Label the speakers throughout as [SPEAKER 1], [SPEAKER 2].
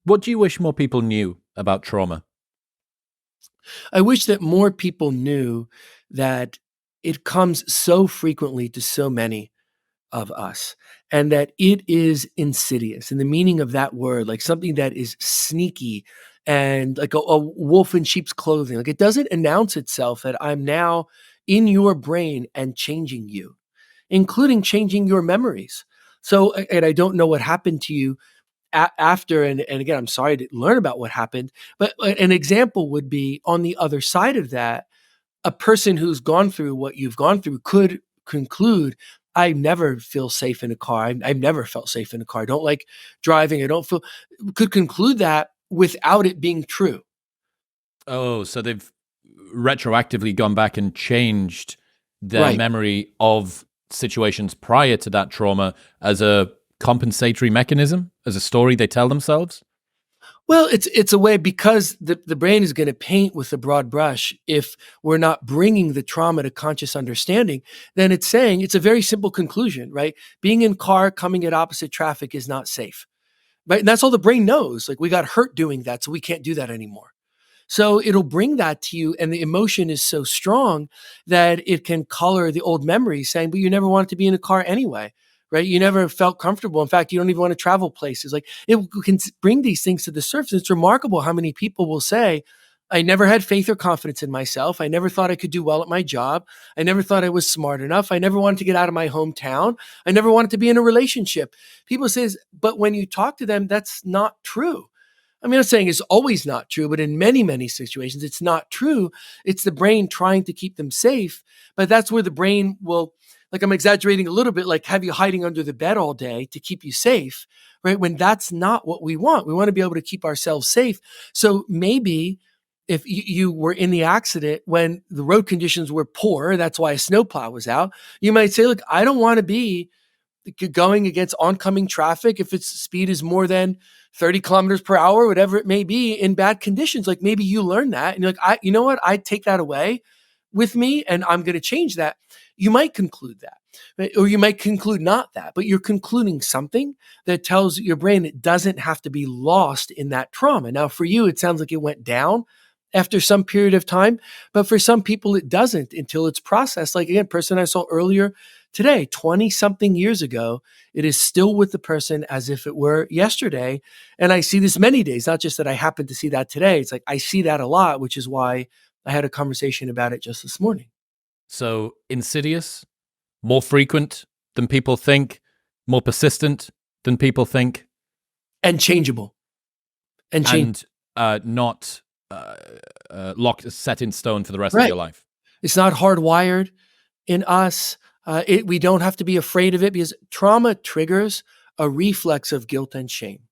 [SPEAKER 1] What do you wish more people knew about trauma?
[SPEAKER 2] I wish that more people knew that it comes so frequently to so many of us, and that it is insidious in the meaning of that word, like something that is sneaky and like a wolf in sheep's clothing. Like it doesn't announce itself that I'm now in your brain and changing you, including changing your memories. So, and I don't know what happened to you after, and again, I'm sorry to learn about what happened, but an example would be on the other side of that, a person who's gone through what you've gone through could conclude, I never feel safe in a car. I've never felt safe in a car. I don't like driving. I don't feel, could conclude that without it being true.
[SPEAKER 1] Oh, so they've retroactively gone back and changed their
[SPEAKER 2] Right.
[SPEAKER 1] memory of situations prior to that trauma as a compensatory mechanism, as a story they tell themselves?
[SPEAKER 2] Well, it's a way because the brain is going to paint with a broad brush. If we're not bringing the trauma to conscious understanding, then it's saying it's a very simple conclusion, right? Being in car coming at opposite traffic is not safe, right? And that's all the brain knows. Like we got hurt doing that, so we can't do that anymore. So it'll bring that to you, and the emotion is so strong that it can color the old memories, saying, "But you never wanted to be in a car anyway." Right? You never felt comfortable. In fact, you don't even want to travel places. Like it can bring these things to the surface. It's remarkable how many people will say, I never had faith or confidence in myself. I never thought I could do well at my job. I never thought I was smart enough. I never wanted to get out of my hometown. I never wanted to be in a relationship. People say, but when you talk to them, that's not true. I'm not saying it's always not true, but in many, many situations, it's not true. It's the brain trying to keep them safe. But that's where the brain will, like I'm exaggerating a little bit, like have you hiding under the bed all day to keep you safe, right? When that's not what we want. We want to be able to keep ourselves safe. So maybe if you were in the accident when the road conditions were poor, that's why a snowplow was out, you might say, look, I don't want to be going against oncoming traffic if its speed is more than 30 kilometers per hour, whatever it may be, in bad conditions. Like maybe you learn that and you're like, you know what? I take that away with me and I'm going to change that. You might conclude that, right? Or you might conclude not that, but you're concluding something that tells your brain it doesn't have to be lost in that trauma. Now, for you, it sounds like it went down after some period of time, but for some people, it doesn't until it's processed. Like again, person I saw earlier today, 20 something years ago, it is still with the person as if it were yesterday. And I see this many days, not just that I happen to see that today. It's like I see that a lot, which is why I had a conversation about it just this morning.
[SPEAKER 1] So insidious, more frequent than people think, more persistent than people think,
[SPEAKER 2] And changeable. And change.
[SPEAKER 1] and not locked, set in stone for the rest of
[SPEAKER 2] Right.
[SPEAKER 1] your life.
[SPEAKER 2] It's not hardwired in us. We don't have to be afraid of it because trauma triggers a reflex of guilt and shame.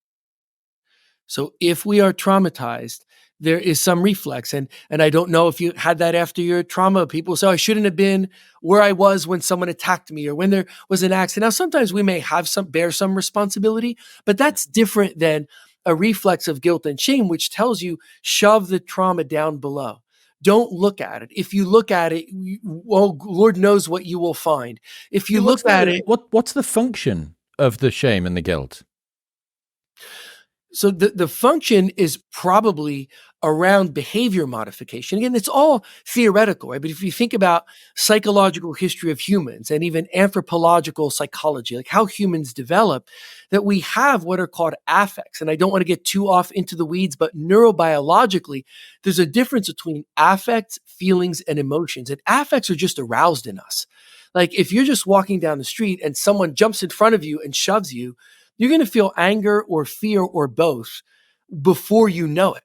[SPEAKER 2] So if we are traumatized, there is some reflex. And I don't know if you had that after your trauma. People say, I shouldn't have been where I was when someone attacked me or when there was an accident. Now, sometimes we may have bear some responsibility, but that's different than a reflex of guilt and shame, which tells you shove the trauma down below. Don't look at it. If you look at it, well, Lord knows what you will find. If you look at it,
[SPEAKER 1] What's the function of the shame and the guilt?
[SPEAKER 2] so the function is probably around behavior modification. Again, it's all theoretical, right? But if you think about psychological history of humans and even anthropological psychology, like how humans develop, that we have what are called affects. And I don't want to get too off into the weeds, but neurobiologically, there's a difference between affects, feelings, and emotions. And affects are just aroused in us. Like if you're just walking down the street and someone jumps in front of you and shoves you, you're going to feel anger or fear or both before you know it.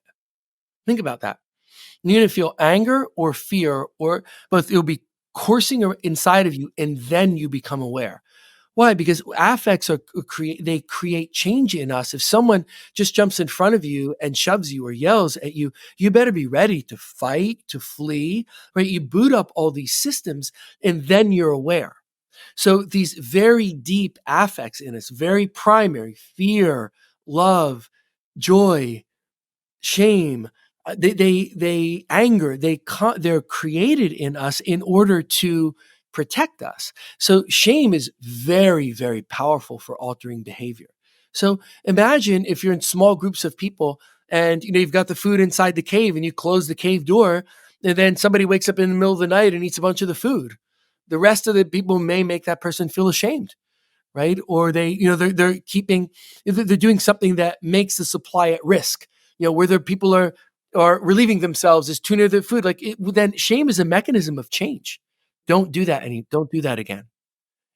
[SPEAKER 2] Think about that. You're going to feel anger or fear or both. It'll be coursing inside of you and then you become aware. Why? Because affects they create change in us. If someone just jumps in front of you and shoves you or yells at you, you better be ready to fight, to flee, right? You boot up all these systems and then you're aware. So these very deep affects in us, very primary, fear, love, joy, shame, they anger, they're created in us in order to protect us. So shame is very, very powerful for altering behavior. So imagine if you're in small groups of people and you've got the food inside the cave and you close the cave door, and then somebody wakes up in the middle of the night and eats a bunch of the food. The rest of the people may make that person feel ashamed, right? Or they're doing something that makes the supply at risk. Where the people are relieving themselves is too near the food. Then shame is a mechanism of change. Don't do that don't do that again.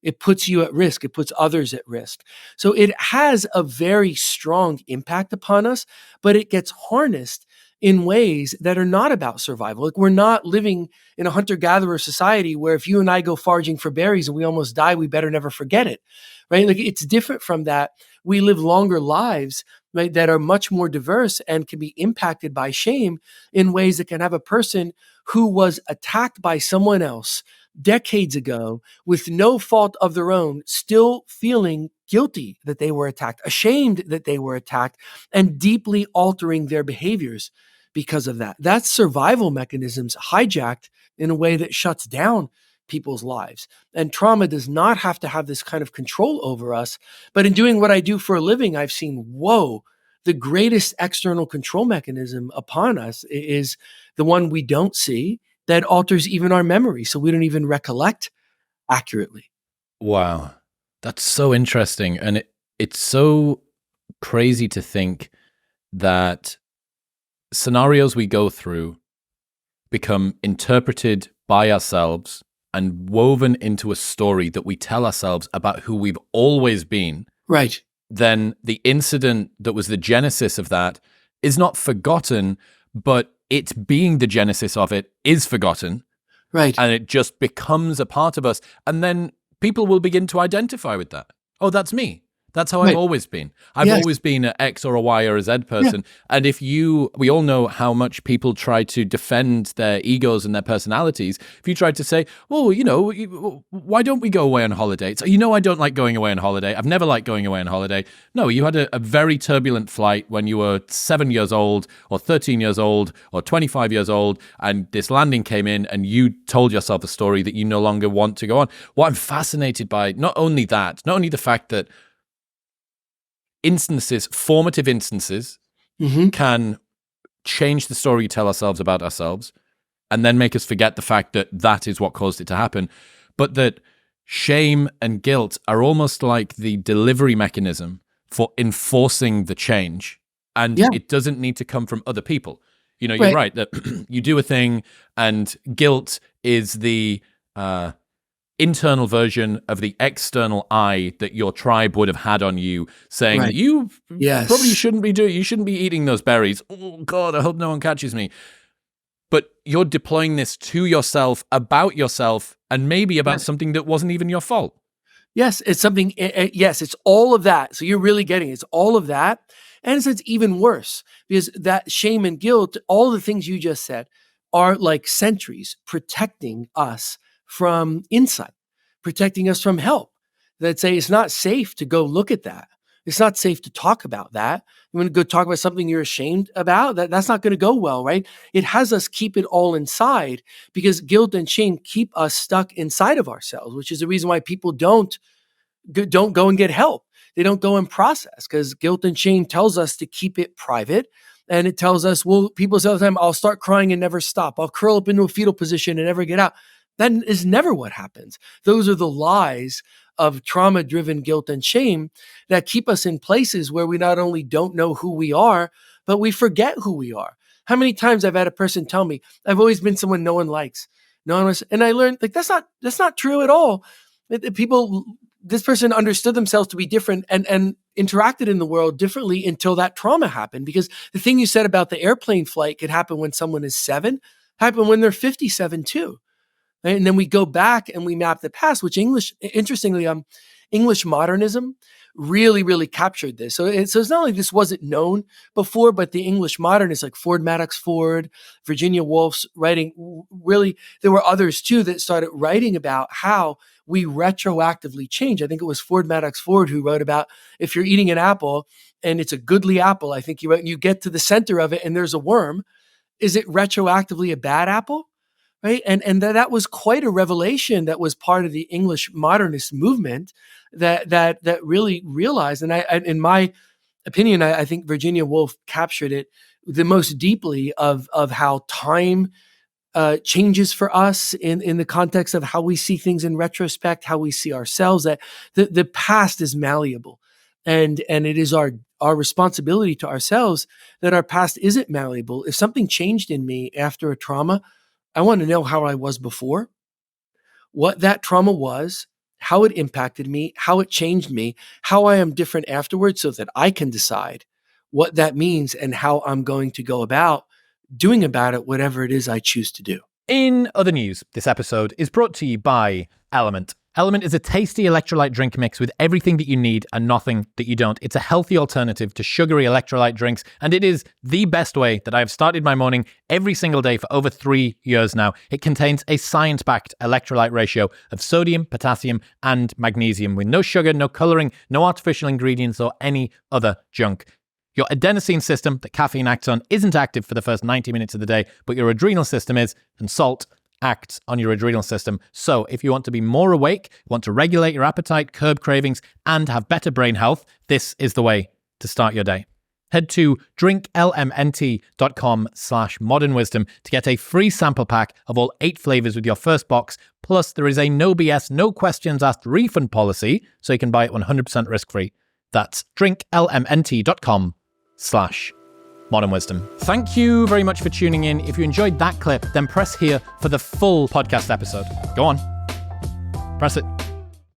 [SPEAKER 2] It puts you at risk. It puts others at risk. So it has a very strong impact upon us, but it gets harnessed in ways that are not about survival. Like, we're not living in a hunter-gatherer society where if you and I go foraging for berries and we almost die, we better never forget it, right? Like, it's different from that. We live longer lives, right, that are much more diverse and can be impacted by shame in ways that can have a person who was attacked by someone else decades ago with no fault of their own, still feeling guilty that they were attacked, ashamed that they were attacked, and deeply altering their behaviors because of that. That's survival mechanisms hijacked in a way that shuts down people's lives. And trauma does not have to have this kind of control over us. But in doing what I do for a living, I've seen, whoa, the greatest external control mechanism upon us is the one we don't see, that alters even our memory, so we don't even recollect accurately.
[SPEAKER 1] Wow. That's so interesting. And it's so crazy to think that scenarios we go through become interpreted by ourselves and woven into a story that we tell ourselves about who we've always been.
[SPEAKER 2] Right.
[SPEAKER 1] Then the incident that was the genesis of that is not forgotten, but it being the genesis of it is forgotten.
[SPEAKER 2] Right.
[SPEAKER 1] And it just becomes a part of us. And then people will begin to identify with that. Oh, that's me. That's how I've always been. I've always been an X or a Y or a Z person. Yeah. And we all know how much people try to defend their egos and their personalities. If you try to say, well, why don't we go away on holiday? So, I don't like going away on holiday. I've never liked going away on holiday. No, you had a very turbulent flight when you were 7 years old or 13 years old or 25 years old. And this landing came in and you told yourself a story that you no longer want to go on. What I'm fascinated by, not only the fact that formative instances can change the story we tell ourselves about ourselves and then make us forget the fact that that is what caused it to happen. But that shame and guilt are almost like the delivery mechanism for enforcing the change. And it doesn't need to come from other people. You're right that you do a thing and guilt is the internal version of the external I that your tribe would have had on you, saying that you probably shouldn't be eating those berries. Oh God, I hope no one catches me. But you're deploying this to yourself, about yourself, and maybe about something that wasn't even your fault.
[SPEAKER 2] Yes, it's something. Yes, it's all of that. So you're really getting it's all of that. And it's even worse because that shame and guilt, all the things you just said, are like sentries protecting us from insight, protecting us from help. That say it's not safe to go look at that. It's not safe to talk about that. You want to go talk about something you're ashamed about? That's not going to go well, right? It has us keep it all inside because guilt and shame keep us stuck inside of ourselves, which is the reason why people don't go and get help. They don't go and process because guilt and shame tells us to keep it private. And it tells us, well, people say all the time, I'll start crying and never stop. I'll curl up into a fetal position and never get out. That is never what happens. Those are the lies of trauma-driven guilt and shame that keep us in places where we not only don't know who we are, but we forget who we are. How many times I've had a person tell me, I've always been someone no one likes. And I learned that's not true at all. This person understood themselves to be different and interacted in the world differently until that trauma happened. Because the thing you said about the airplane flight could happen when someone is 7, happen when they're 57 too. Right? And then we go back and we map the past, which interestingly, English modernism really, really captured this. So it's not like this wasn't known before, but the English modernists like Ford Madox Ford, Virginia Woolf's writing, really, there were others too that started writing about how we retroactively change. I think it was Ford Madox Ford who wrote about if you're eating an apple and it's a goodly apple, I think he wrote, and you get to the center of it and there's a worm, is it retroactively a bad apple? right? And that was quite a revelation that was part of the English modernist movement that really realized, and in my opinion, I think Virginia Woolf captured it the most deeply of how time changes for us in the context of how we see things in retrospect, how we see ourselves, that the past is malleable. And it is our responsibility to ourselves that our past isn't malleable. If something changed in me after a trauma, I want to know how I was before, what that trauma was, how it impacted me, how it changed me, how I am different afterwards, so that I can decide what that means and how I'm going to go about doing about it whatever it is I choose to do.
[SPEAKER 1] In other news, this episode is brought to you by Element. Element is a tasty electrolyte drink mix with everything that you need and nothing that you don't. It's a healthy alternative to sugary electrolyte drinks, and it is the best way that I have started my morning every single day for over 3 years now. It contains a science-backed electrolyte ratio of sodium, potassium, and magnesium with no sugar, no coloring, no artificial ingredients, or any other junk. Your adenosine system that caffeine acts on isn't active for the first 90 minutes of the day, but your adrenal system is, and salt acts on your adrenal system. So if you want to be more awake, want to regulate your appetite, curb cravings, and have better brain health, this is the way to start your day. Head to drinklmnt.com/modernwisdom to get a free sample pack of all 8 flavors with your first box. Plus, there is a no BS, no questions asked refund policy, so you can buy it 100% risk-free. That's drinklmnt.com/Modern Wisdom. Thank you very much for tuning in. If you enjoyed that clip, then press here for the full podcast episode. Go on. Press it.